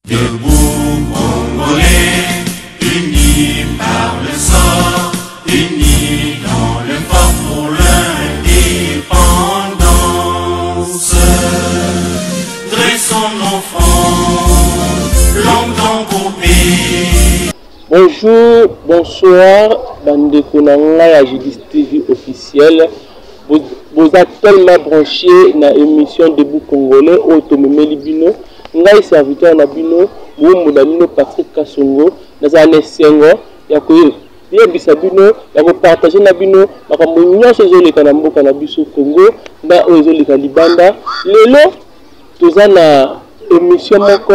Debout Congolais, unis par le sang, unis dans le fort pour l'indépendance. Dressons nos fronts, longtemps coupés. Bonjour, bonsoir, bande Konanga à Judice TV officielle. Vous êtes tellement branchés dans l'émission Debout Congolais, Automomeli Bino. Ngai serviteur na bino, Moumo Damino Patrick Kasongo, dans un Sengo, ya ko yebisa bino, ya ko partager na bino, makambo nyonso ezoleka na mboka na biso Congo, na ezoleka Libanda. Lelo toza na émission moko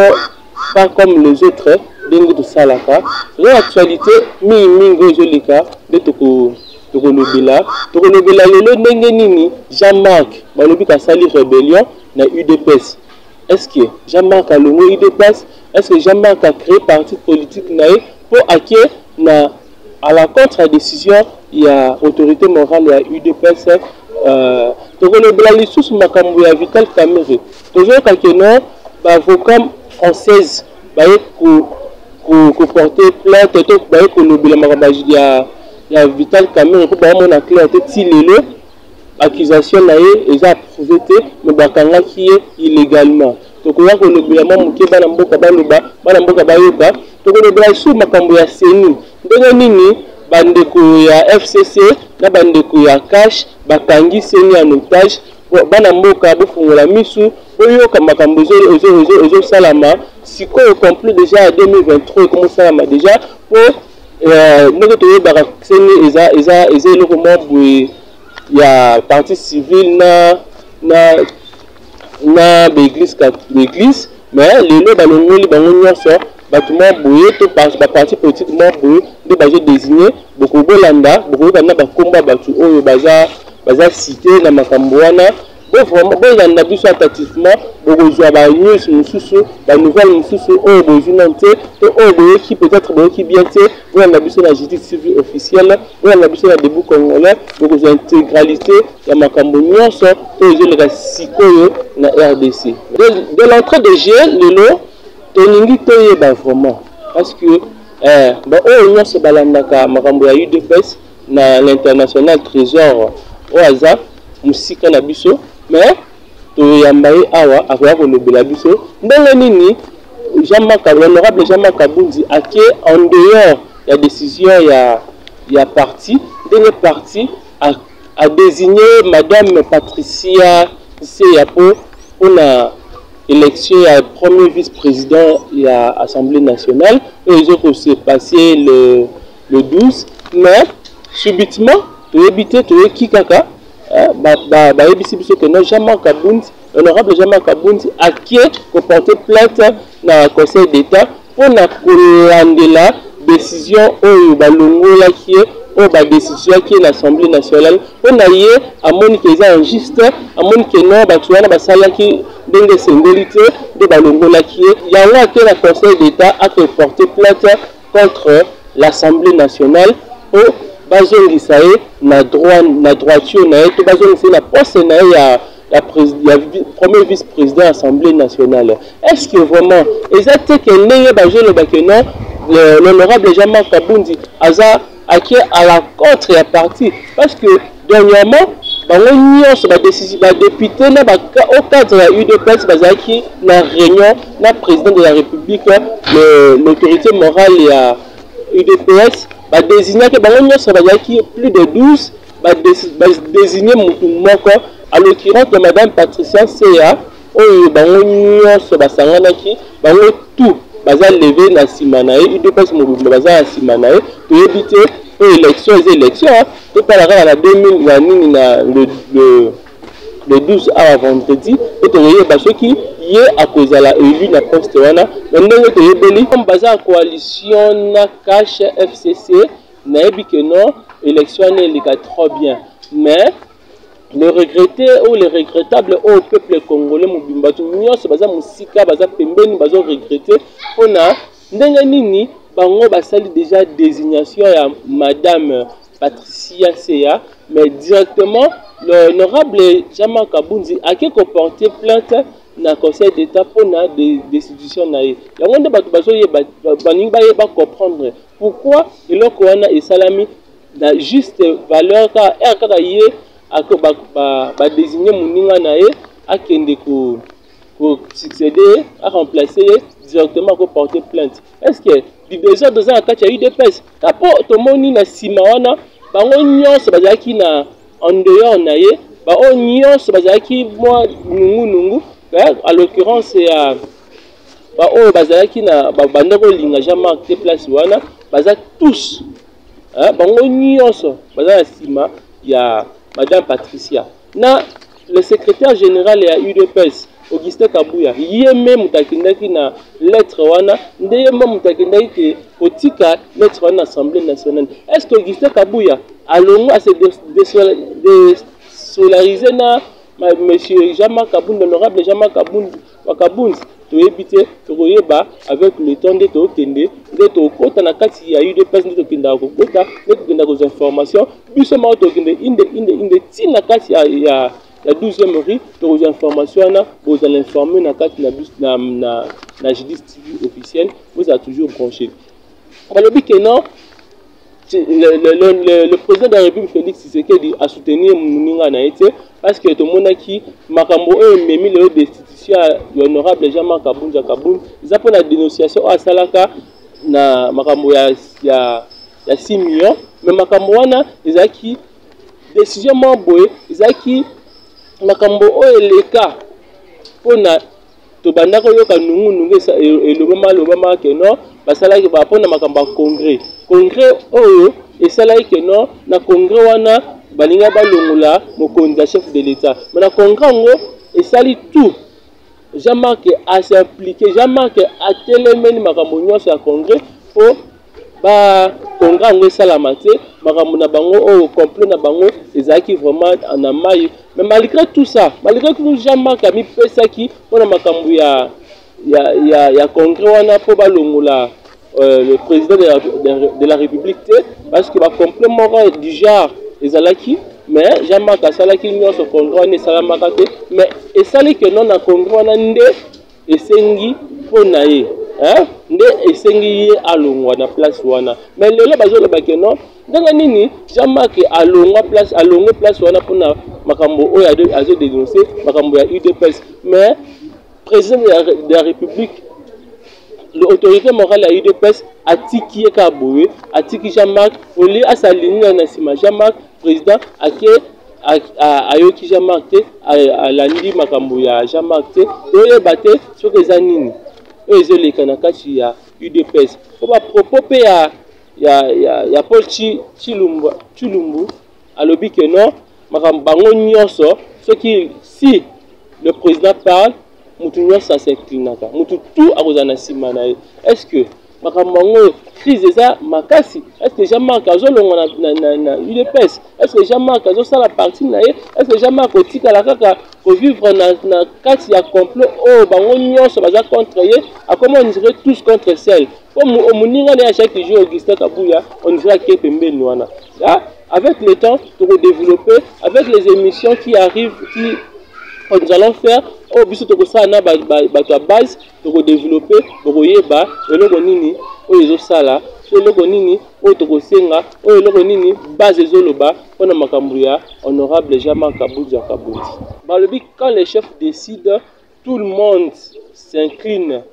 pas comme les autres, dingue de salaka. L'actualité mingi ezoleka de tokolobela lelo ndenge nini Jean-Marc balobi ka sali rébellion na UDPS. Est-ce que Jean-Marc a le mot UDPS? Est-ce que Jean-Marc a créé parti politique pour acquérir à la contre-décision il y a autorité morale et UDPS les sous makambo ya Vital Kamerhe toujours kakeno avocat française ko porter plainte to ko lobela makambo ya Vital Kamerhe ko ba mona clair te tilelo accusation naie eza approuvé te mais bakanga qui est illégalement donc on a que le gouvernement muke bana mboka bayoka donc le bra sous makambo ya seni ndenge nini bandeko ya FCC na bandeko ya cash bakangi seni en otage bana mboka bofungola misu oyoka makambo ezo salama sikoyo complet déjà en 2023 comment salama déjà pour ndenge toyeba seni eza eloko moko il y a partie civile na l'église mais les lois balongoli bango nyonso bâtiment boye to parti politique mo boye de baje désigner beaucoup bolanda beaucoup bana bakomba batu oyo baza cité na makambo wana vraiment bolanda biso attentivement beaucoup zwa ba news mususu ba nouvelle mususu oyo bozunante to oyo boye qui peut-être boye qui bien te bolanda biso la justice civile officielle bolanda biso la Debout Congolais beaucoup intégralité ya makambo nyonso to ezoleka sikoyo na RDC de l'entrée de GL lelo toningi toyeba vraiment parce que oyo nyonso balandaka makambo ya UDPS na l'international trésor oaza musika na biso mais toyamba ye awa akoya kolobela biso ndenge nini l'honorable Jean-Marc Kaboundi ake en dehors ya décision ya parti ndenge parti a désigné madame Patricia Seya pour na élection ya premier vice-président ya Assemblée nationale et ils s'est passé le 12 mais subitement toyebite toyekikaka bayebisi biso que Jean-Marc Kaboundi honorable Jean-Marc Kaboundi a qui porté plainte na conseil d'état pour na kolandela décision oyo balongola qui o ba décision qui est l'Assemblée nationale on a yé amoni que c'est injuste amoni que non ba tuana ba sala qui ndenge singolité de balongola qui ya wa que la conseil d'état a porté plainte contre l'Assemblée nationale au bazongisa na droiture na to bazongisa na poste na ya premier vice-président de l'Assemblée nationale. Est-ce que vraiment exactement que n'ayez pas joué le baquenon l'honorable Jean-Marc Kaboundi a qui à la contre la partie parce que dernièrement député au cadre de la UDPS qui na réunion na président de la République l'autorité morale et UDPS désigné que qui plus de 12 désigné moko à l'occurrence de madame Patricia Seya oyo bango nyonso basanganaki bango tout baza levé na simana e UDPS mobimba baza na simana e toyebi te élection to paraka na 2000 na nini na le 12 à vendredi et toyeba soki ye akozala élu na poste wana ndenge toyebeli comme baza coalition na cash FCC nayebi que non élection n'est pas trop bien mais le regretté ou le regrettable au peuple congolais mobimba tu nyonso baza musika baza pembeni bazo regretter on a ndenge nini bango basali déjà désignation ya madame Patricia Seya mais directement l'honorable Jean-Marc Kaboundi a qui porté plainte na conseil d'état pour na destitution na ye yango nde bato bazoyeba baningi bayeba comprendre pourquoi eloko wana esalami na juste valeur kaka ye badésigner moninga na ye akende ko succéder à remplacer directement pour porter plainte. Est-ce que du désordre dans la kati ya UDPS kapo tomoni na sima wana bango nyonso bazalaki na en dehors na ye ba o nyonso bazalaki mwa nungu à l'occurrence ya ba o bazalaki na bandako linga Jean-Marc te place wana baza tous bango nyonso baza na sima ya madame Patricia na le secrétaire général ya UDPS Augustin Kabouya yeme mutakindaki na lettre wana ndeyema mutakindaki ke otika lettre wana assemblée nationale. Est-ce que Augustin Kabouya alongo à se désolariser na monsieur Jean-Marc Kabound, l'honorable Jean-Marc Kabound to éviter to koyeba avec le temps de to kende de to kota na kati ya UDPS de to kenda ko kota de to kenda ko information biso ma to kende inde tina kati ya la 12e rue aux informations vous allez informer na justice officielle vous a toujours branché. Alors que non le président de la République Félix Tshisekedi a soutenu Mouninga na été parce que tout le monde qui makambo memi le destitution l'honorable Jean-Marc Kabound ils appellent la dénonciation à Salaka na makambo ya 6 millions mais makambo wana ezaki décision mamboye ezaki makambo oyo eleka pona tobanda koyoka nungu elobama ke no basalaki bapona makambo congrès oyo esalaki ke no na congrès wana balinga balongola mokonzi chef de l'état mais na congrès ngo esali tout Jean-Marc a s'impliqué Jean-Marc a telemeni makambo nyonso ya congrès po ba congrès ngo esalama te makambo na bango oyo complot na bango ezalaki vraiment en amayi. Mais malgré tout ça, malgré que Jean-Marc a mis pesaki pour la makambu ya congrès wana pour balongola le président de la République parce que ba complément du genre ezalaki mais Jean-Marc a salaki nyonso congrès wana esalamaka te mais esali que non na congrès wana nde esengi pona ye nde esengi ye alongwa na place wana mais lelo bazoloba ke non ndenge nini Jean-Marc alongwa place wana pona makambo oyo azo dénoncer makambo ya UDPS mais président de la République l'autorité morale ya UDPS atiki Kaboue atiki Jean-Marc oli asalinga na sima Jean-Marc président ayoki Jean-Marc te alandi makambo ya Jean-Marc te oyeba te soki eza nini oyo ezoleka na kati ya UDPS po bapropos mpe ya Paul Chilumbu alobi ke non bango nyonso soki si le président parle mutu nyonso asinclinaka mutu tout akozala na nsima na ye. Est-ce que makambo yango crise eza makasi? Est-ce que Jean-Marc azolongwa na UDPS? Est-ce que Jean-Marc azosala parti na ye? Est-ce que Jean-Marc otikala kaka kovivre na kati ya complot oyo bango nyonso baza contre ye akoma on dirait tous contre celle comme omuninga na ya chaque jour Augustin Kabouya on dirait ke pembeni wana. Avec le temps, pour développer, avec les émissions qui arrivent, nous allons faire, au biso to ça na base, pour développer, pour yeba, eloko nini, o ezo sala, eloko nini, o to senga, o eloko nini, base ezoloba, on a makambo ya honorable Jean-Marc Kabound. Quand les chefs décident, tout le monde s'incline,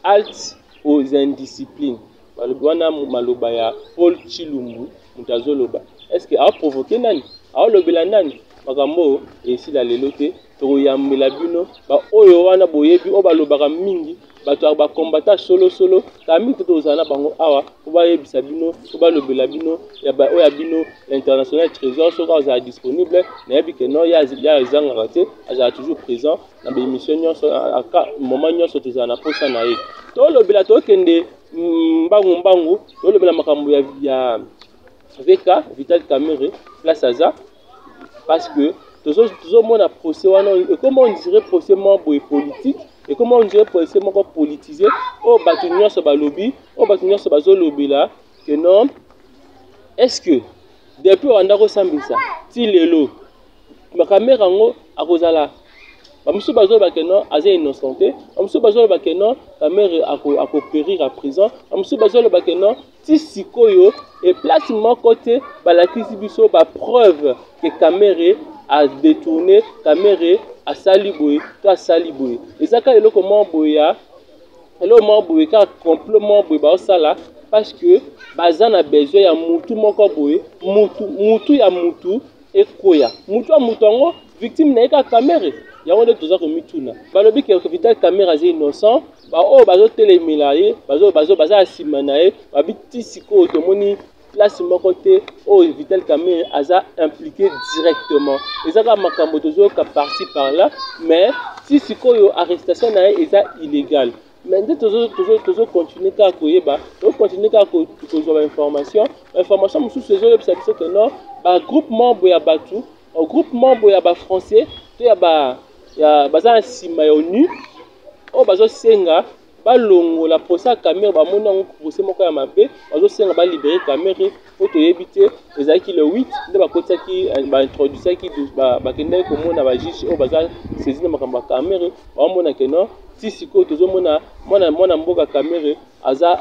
halte aux indisciplines. Wana maloba ya Paul Chilumbu mutazoloba. Est-ce que a provoqué nani? A lobela nani? Makambo esi la lelote to yambela bino ba oyo wana boyebi o balobaka mingi bato ba combattant solo kami to zana bango awa ko ba yebisa bino ko ba lobela bino ya ba oya bino l'international trésor so ka za disponible na yebi que non ya zanga raté a toujours présent na ba émission nyonso aka moment nyonso to zana posa na ye to lobela to kende mbangu to lobela makambo ya VK Vital Kamerhe place à ça parce que toujours mon procès et comment on dirait procès membre politique et comment on dirait procès membre politisé au bâtonnier sur lobby au bâtonnier sur lobby là que non est-ce que depuis on a ressenti ça si le lot ma caméra ngo akozala bamusu bazoloba ke non aza innocenté, bamusu bazoloba ke non Kamere akopérir à prison, bamusu bazoloba ke non ti sikoyo et place moko te balakisi biso ba preuve que Kamere a détourné, Kamere a sali boye, to a sali boye. Ezaka eloko mo boya, eloko mo boye ka complot mo boye ba osala parce que baza na besoin ya mutu moko boye, mutu ya mutu ekoya. Mutu ya mutu ngo victime na eka Kamere. Yango nde toza komituna. Balobi ke Vital Kamere aza innocent, ba o bazotelemela ye, baza asima na ye, babiti sikoyo tomoni place moko te o Vital Kamere aza impliqué directement. Ezaka makambo tozoyoka parti par là, mais si sikoyo arrestation na ye eza illégal. Mais nde tozo continuer kaka koyeba, tozo continuer kaka kozwa information mosusu ezoyebisa biso ke non ba groupe membre ya batu, groupe membre ya ba français to ya baza nsima ya ONU o bazosenga balongola procès Kamere bamona ngo procès moko ya mabe bazosenga balibérer Kamere po toyebi te ezalaki le 8 nde bakotisaki baintroduisaki bakendaki komona bajuge oyo baza saisine makambo ya Kamere bamona ke non ti sikoyo tozomona mwana mboka Kamere aza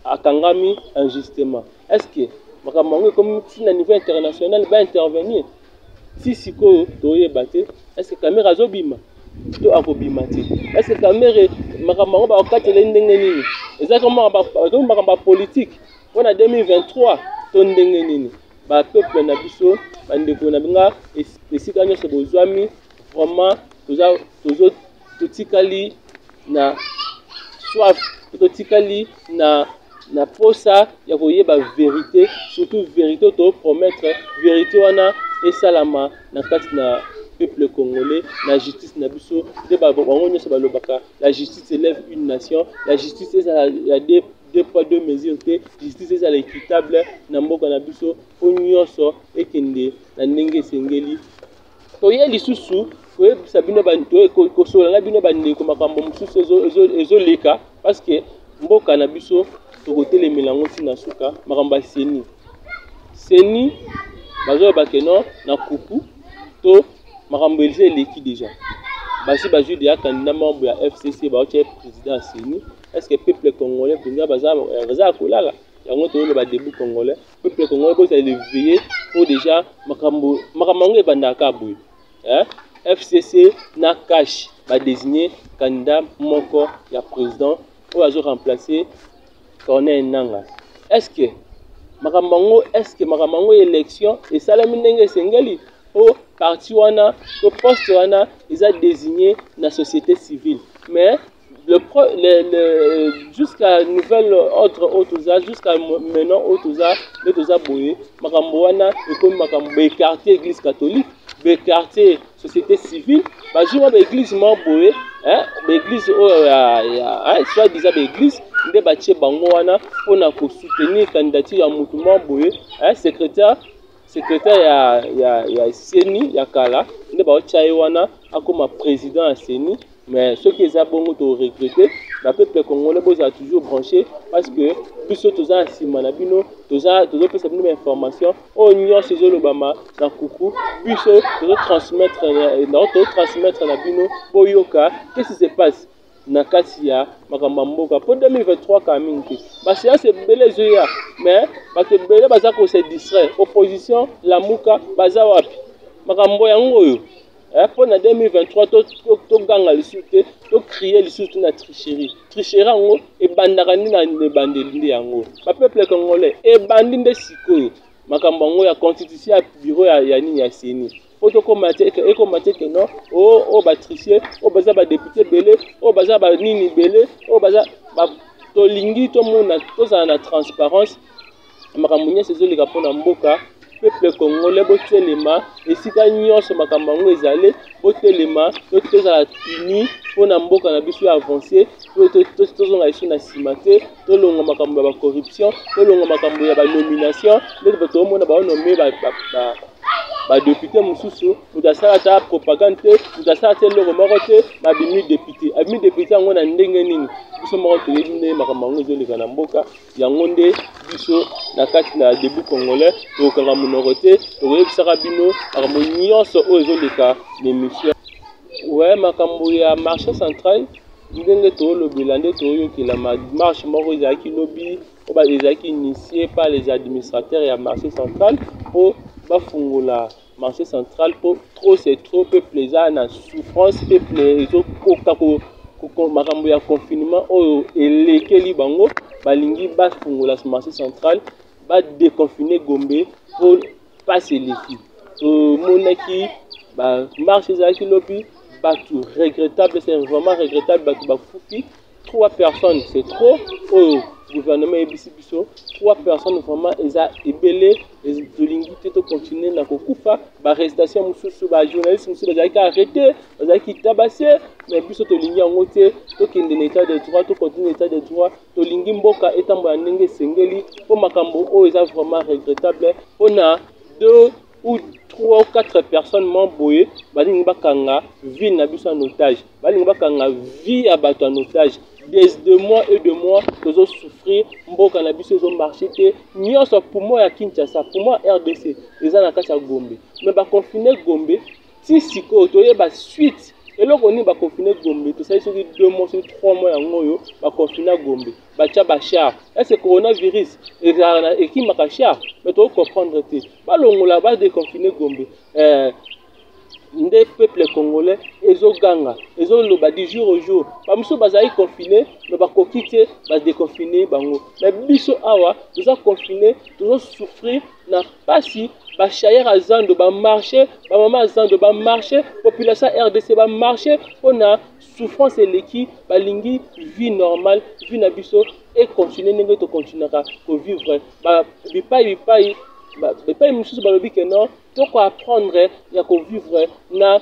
akangami injustement. Est-ce que makambo yango ekomi na niveau international baintervenir si sikoyo toyeba te? Est-ce que Kamere azobima to akobima te? Est-ce que Kamere makambo yango bakokatela ndenge nini? Ezalaki makambo ya politique mpona 2023 to ndenge nini? Bapeuple na biso bandeko na binga esika nyonso bozwami vraiment totikali na soif, totikali na posa ya koyeba vérité, surtout vérité to promettre vérité wana esalama na kati na peuple congolais, la justice na biso de bango nyonso balobaka la justice élève une nation, la justice ya deux poids deux mesures te, justice ezala équitable na mboka na biso po nyonso ekende na ndenge esengeli. Toye lisusu koyebisa bino kosolanga bino bandeko makambo mosusu ezoleka parce que mboka na biso tokotelemela ngo ntina suka makambo ya seni bazoyeba ke non na kupu to makambo elise eleki déjà basi bazwi deya candidat membre ya FCC baotia président ya seni. Est-ce que peuple congolais mpenza baza kolala yango toyoloba début congolais peuple congolais bozala éveillé po déjà makambo yango ebandaka boye FCC na cash badésigné candidat moko ya président oyo azoremplacer Corneille Nangaa. Est-ce que makambo yango élection esalami ndenge esengeli o parti wana to poste wana eza désigné na société civile, mais jusqu'à nouvel ordre autoza jusqu'à maintenant autoza le toza boye makambo wana ekomi makambo écarté église catholique écarté société civile bazuma ba église mo boye l'église soit disant l'église nde batie bango wana pona ko soutenir candidature ya mutu mo boye secrétaire ya Seni ya kala nde baotia ye wana akoma président ya Seni. Mais ce qui est bon to regretter, la peuple congolais boza toujours branché parce que biso toza nsima na bino toza pesa bino information o nyonso ezolobama na kuku biso transmettre na bino boyoka qu'est-ce qui se passe na kati ya makambo mboka po 2023 ka mingi ba séance ebele ezoya mais bato ebele baza ko se distraire opposition lamuka baza wapi makambo yango oyo pour 2023 to ganga lisusu te to crier lisusu na tricherie yango ebandaka nini na ebandeli nde yango ba peuple congolais ebandi nde sikoyo makambo yango ya constitution ya bureau ya nini ya Seni po tokomate ke non o batricher o baza ba député belé o baza ba nini belé o baza tolingi tomona tozala na transparence makambo nyonso ezoleka mpona mboka. Peuple congolais botelema esika nyonso makambo yango ezale botelema tozala uni mpona mboka na biso ya avancer tozonga liso na nsima te tolonga makambo ya bacorruption tolonga makambo ya banomination ndenge tomona baonome badepute mosusu moto asala ta propagande te moto asala te eloko moko te babimi député yango na ndenge nini biso moko toyebi nde makambo yango ezoleka na mboka yango nde biso na kati na début congolais tokokanga monoko te tokoyebisaka bino makambo nyonso oyo ezoleka na émission Ouais, makambo ya marché central ndenge tolobela nde toyokela marche moko ezalaki lobi oba ezalaki initié par les administrateurs ya marché central po bafungola marché central po trop c'est trop peuple eza na souffrance peuple ezokoka makambo ya confinement oyo elekeli bango balingi bafungola marché central badeconfine Gombe po passe eleki tomonaki marche ezalaki lobi batu regrettable, c'est vraiment regrettable batu bafuki 3 personnes c'est trop au gouvernement ebisi biso 3 personnes vraiment eza ebele tolingi te to continuer na kokufa ba arrestation mususu ba journaliste mususu bazalaki arrêté bazalaki tabasé mais biso tolingi yango te tokende na état de droit to continuer état de droit tolingi mboka etambola ndenge esengeli po makambo oyo eza vraiment regrettable ona 2 ou 3 ou 4 personnes m'ont balingi bakanga vie na biso en otage balingi bakanga vie ya bato en otage des 2 mois et 2 mois tozo souffrir mboka na biso ezo marché te nyonso pour moi ya Kinshasa pour moi RDC eza na kati ya Gombe mais ba confiner Gombe ti siko toyeba suite eloko ni ba confiner Gombe to sai soki 2 mois ou 3 mois yango yo ba confiner Gombe bacha bachar est-ce que coronavirus ezana ekimaka char mais to comprendre te balongola ba déconfiner Gombe nde peuple congolais ezoganga ezoloba du jour au jour bamuso bazali confiné mais bakoki te ba déconfiner bango mais biso awa toza confiné tozo souffrir na pasi bachayer azando ba marché ba mama azando ba marché population RDC ba marché pona souffrance eleki balingi vie normale vie na biso et continuer ndenge to continuera ko vivre ba bipai bipai mususu balobi ke non toko apprendre ya ko vivre na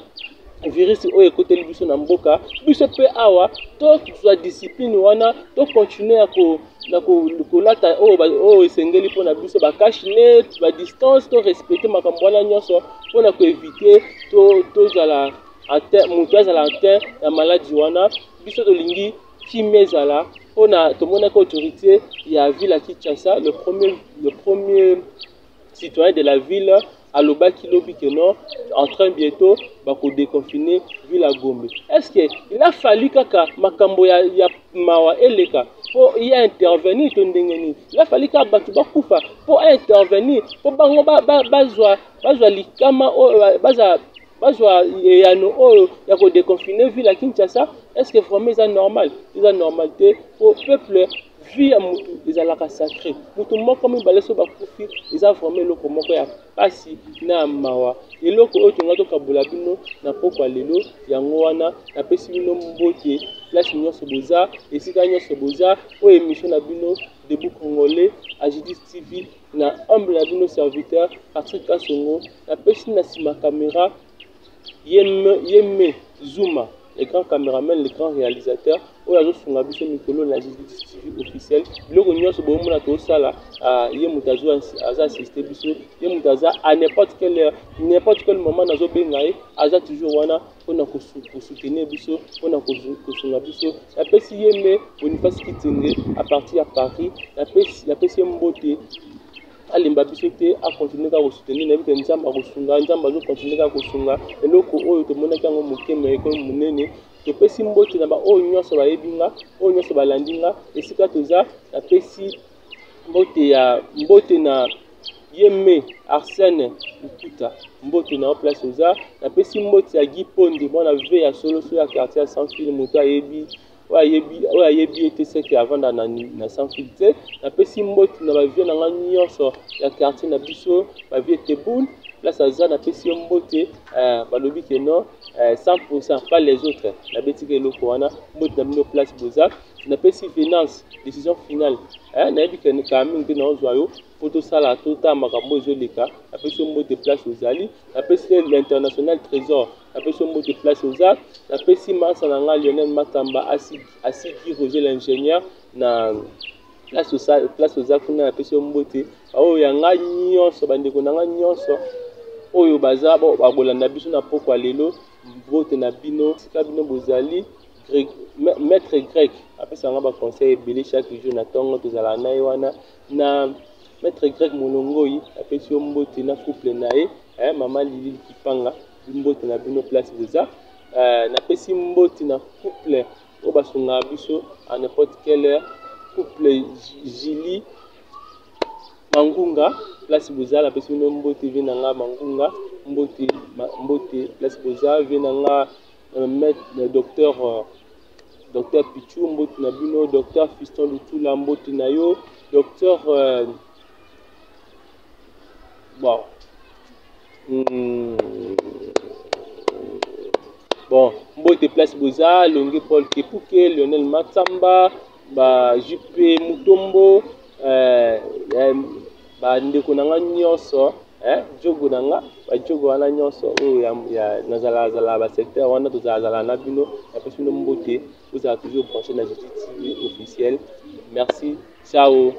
virus oyo ekoteli biso na mboka biso pe awa to tozwa discipline wana to continuer na kolata oyo esengeli mpona biso bakashine badistance to respecte makambo wana nyonso mpona koevite tozala moto azala atteint ya maladi wana biso tolingi kimia ezala mpona tomonaki autorité ya ville ya Kinshasa le premier citoyen de la ville alobaki lobi que non en train bientôt bako déconfiner ville à Gombe. Est-ce que il a fallu kaka makambo ya mawa eleka pour y intervenir to ndengeni il a fallu ka batu bakufa pour intervenir pour bango bazwa likama bazwa yano oyo ya ko déconfiner ville à Kinshasa. Est-ce que vraiment c'est normal? C'est normal te pour peuple vie ya mutu ezalaka sacré mutu moko mibale so bakufi eza vraiment eloko moko ya pasi na mawa eloko oyo tonga tokabola bino na pokwa lelo yango wana napesi bino mbote place nyonso boza esika nyonso boza oyo émission na bino Debout Congolais Agidis TV na humble na bino serviteur Patrick Kasongo napesi na sima caméra Yeme Zuma les grands caméramans, les grands réalisateurs, oyo azosunga biso mikolo na Agidis TV officiel. Biloko nyonso bomona to sala ye mutazo aza assister biso, ye mutaza à n'importe quel moment nazo benga ye, aza toujours wana pona ko soutenir biso, pona ko sunga biso. La pesi Yeme Boniface Kitenge à partir à Paris, la pesi Mbote alimba biso te a continuer ka soutenir na bito nzamba ko sunga nzamba zo continuer ka kosunga eloko oyo to mona kango mokeme eko munene to pesi mbote na ba oyo nyonso ba yebinga oyo nyonso ba landinga esika toza na pesi mbote na Yeme Arsène Lukuta mbote na place oza na pesi mbote ya Guy Ponde mona ve ya solo so ya quartier sans fil moto ayebi oyayebi ete seke avant na sans filtre na pesi mboti na bavie na nga nyonso ya quartier na biso bavie Teboul place aza na pesi mbote balobi ke non 100% pas les autres na betika eloko wana mboti na bino place boza na pesi Venance décision finale na yebi ke kamingi te na ozwa yo po tosala tota makambo ezoleka na pesi mbote place ozali na pesi l'international trésor na pesi mbote place oza na pesi masa na nga Lionel Makamba asigi Roger l'ingénieur na place oza kuna na pesi mbote oyo yanga nyonso bandeko na nga nyonso oyo baza bakolanda biso na pokwa lelo mbote na bino sika bino bozali maître grec apesa nga ba conseil ebele chaque jour na tongo tozala na ye wana na maître grec molongoi apesi mbote na couple na ye mama Lili Kipanga mbote na bino place boza napesi mboti na couple oyo basunga biso à n'importe quelle heure, couple Julie Mangunga place bozala napesi bino mboti vie na nga Mangunga mboti place bozala vie na nga docteur Pichu mboti na bino, docteur Fiston Lutula mboti na yo, docteur bon bon mboti place boza Longue Paul Kepuke, Lionel Matsamba, ba Jupe Mutombo, ba ndeko nanga nyonso jogo nanga ba jogo wana nyonso oyo ya nazala ba secteur wana tozala na bino ya pesi bino mbote, vous avez toujours branché na JT TV officiel. Merci, ciao.